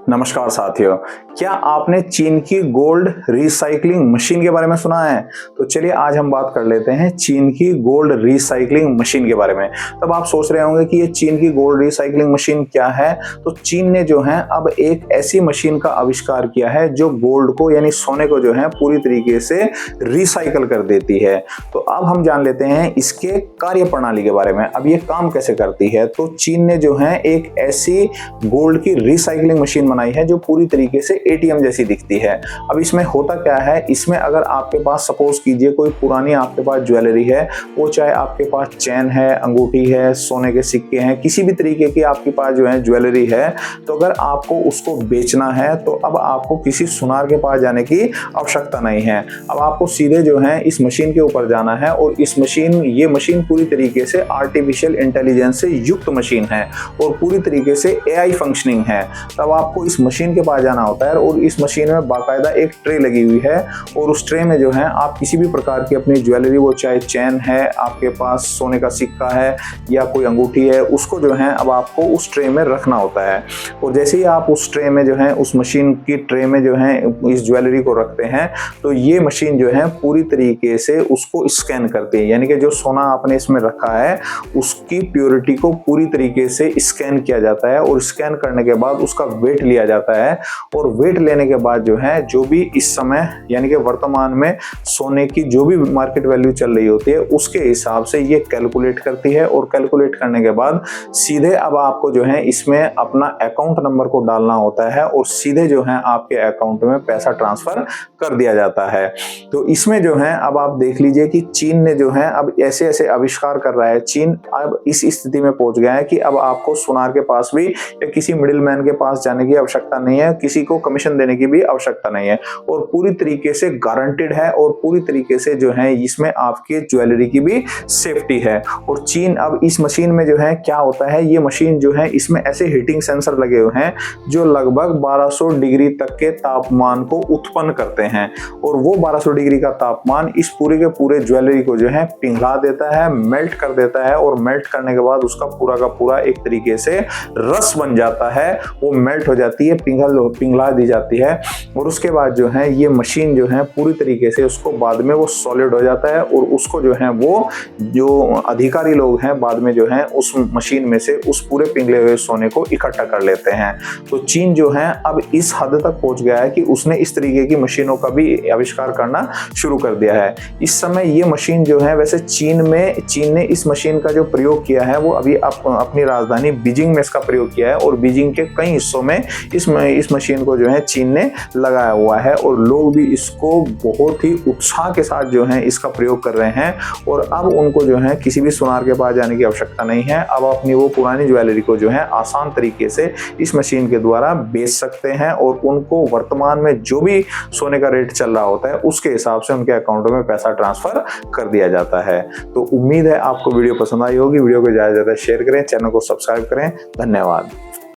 नमस्कार साथियों, क्या आपने चीन की गोल्ड रिसाइकलिंग मशीन के बारे में सुना है? तो चलिए आज हम बात कर लेते हैं चीन की गोल्ड रिसाइकलिंग मशीन के बारे में। तब आप सोच रहे होंगे कि ये चीन की गोल्ड रिसाइकलिंग मशीन क्या है। तो चीन ने जो है अब एक ऐसी मशीन का आविष्कार किया है जो गोल्ड को यानी सोने को जो है पूरी तरीके से रिसाइकल कर देती है। तो अब हम जान लेते हैं इसके कार्य प्रणाली के बारे में। अब ये काम कैसे करती है। तो चीन ने जो है एक ऐसी गोल्ड की रिसाइकलिंग मशीन बनाई है जो पूरी तरीके से एटीएम जैसी दिखती है। अब इसमें होता क्या है, इसमें अगर आपके पास सपोज कीजिए कोई पुरानी आपके पास ज्वेलरी है, वो चाहे आपके पास चैन है, अंगूठी है, सोने के सिक्के हैं, किसी भी तरीके की आपके पास जो है ज्वेलरी है, तो अगर आपको उसको बेचना है तो अब आपको किसी सुनार के पास जाने की आवश्यकता नहीं है। अब आपको सीधे जो है इस मशीन के ऊपर जाना है और ये मशीन पूरी तरीके से आर्टिफिशियल इंटेलिजेंस से युक्त मशीन है और पूरी तरीके से एआई फंक्शनिंग है। तब आपको इस मशीन के पास जाना होता है और इस मशीन में बाकायदा एक ट्रे लगी हुई है और उस ट्रे में जो है आप किसी भी प्रकार की अपनी ज्वेलरी, वो चाहे चैन है, आपके पास सोने का सिक्का है या कोई अंगूठी है, उसको जो है अब आपको उस ट्रे में रखना होता है। और जैसे ही आप उस ट्रे में जो है उस मशीन की ट्रे में जो है इस ज्वेलरी को रखते हैं तो ये मशीन जो है पूरी तरीके से उसको स्कैन करती है, यानी कि जो सोना आपने इसमें रखा है उसकी प्योरिटी को पूरी तरीके से स्कैन किया जाता है और स्कैन करने के बाद उसका वेट लिया जाता है और वेट लेने के बाद जो है जो भी इस समय यानी कि वर्तमान में सोने की जो भी मार्केट वैल्यू चल रही होती है उसके हिसाब से ये कैलकुलेट करती है और कैलकुलेट करने के बाद सीधे अब आपको जो है इसमें अपना अकाउंट नंबर को डालना होता है और सीधे जो है आपके अकाउंट में पैसा ट्रांसफर कर दिया जाता है। तो इसमें जो है अब आप देख लीजिए कि चीन ने जो है अब ऐसे ऐसे आविष्कार कर रहा है। चीन अब इस स्थिति में पहुंच गया है कि अब आपको सुनार के पास भी या किसी मिडिल मैन के पास जाने की आवश्यकता नहीं है, किसी को कमीशन देने की भी आवश्यकता नहीं है और पूरी तरीके से गारंटेड है और पूरी तरीके से जो है इसमें आपके ज्वेलरी की भी सेफ्टी है। और चीन अब इस मशीन में जो है क्या होता है, ये मशीन जो है इसमें ऐसे हीटिंग सेंसर लगे हुए हैं जो लगभग 1200 डिग्री तक के तापमान को उत्पन्न करते हैं और वो 1200 डिग्री का तापमान इस पूरे के पूरे ज्वेलरी को जो है पिघला देता है, मेल्ट कर देता है और मेल्ट करने के बाद उसका पूरा का पूरा एक तरीके से रस बन जाता है, वो मेल्ट हो जाती है, पिघला दी जाती है और उसके बाद जो है ये मशीन जो है पूरी तरीके से उसको बाद में वो सॉलिड हो जाता है और उसको जो है वो जो अधिकारी लोग हैं बाद में जो है उस मशीन में से उस पूरे पिघले हुए सोने को इकट्ठा कर लेते हैं। तो चीन जो है अब इस हद तक पहुंच गया है कि उसने इस तरीके की मशीनों का भी आविष्कार करना शुरू कर दिया है। इस समय ये मशीन जो है वैसे चीन ने इस मशीन का जो प्रयोग किया है वो अभी अपनी राजधानी बीजिंग में इसका प्रयोग किया है और बीजिंग के कई हिस्सों में इस मशीन को जो है चीन ने लगाया हुआ है और लोग भी इसको बहुत ही उत्साह के साथ जो है इसका प्रयोग कर रहे हैं और अब उनको जो है किसी भी सुनार के पास जाने की आवश्यकता नहीं है। अब अपनी वो पुरानी ज्वेलरी को जो है आसान तरीके से इस मशीन के द्वारा बेच सकते हैं और उनको वर्तमान में जो भी सोने का रेट चल रहा होता है उसके हिसाब से उनके अकाउंट में पैसा ट्रांसफर कर दिया जाता है। तो उम्मीद है आपको वीडियो पसंद आई होगी। वीडियो को ज़्यादा से ज़्यादा शेयर करें, चैनल को सब्सक्राइब करें। धन्यवाद।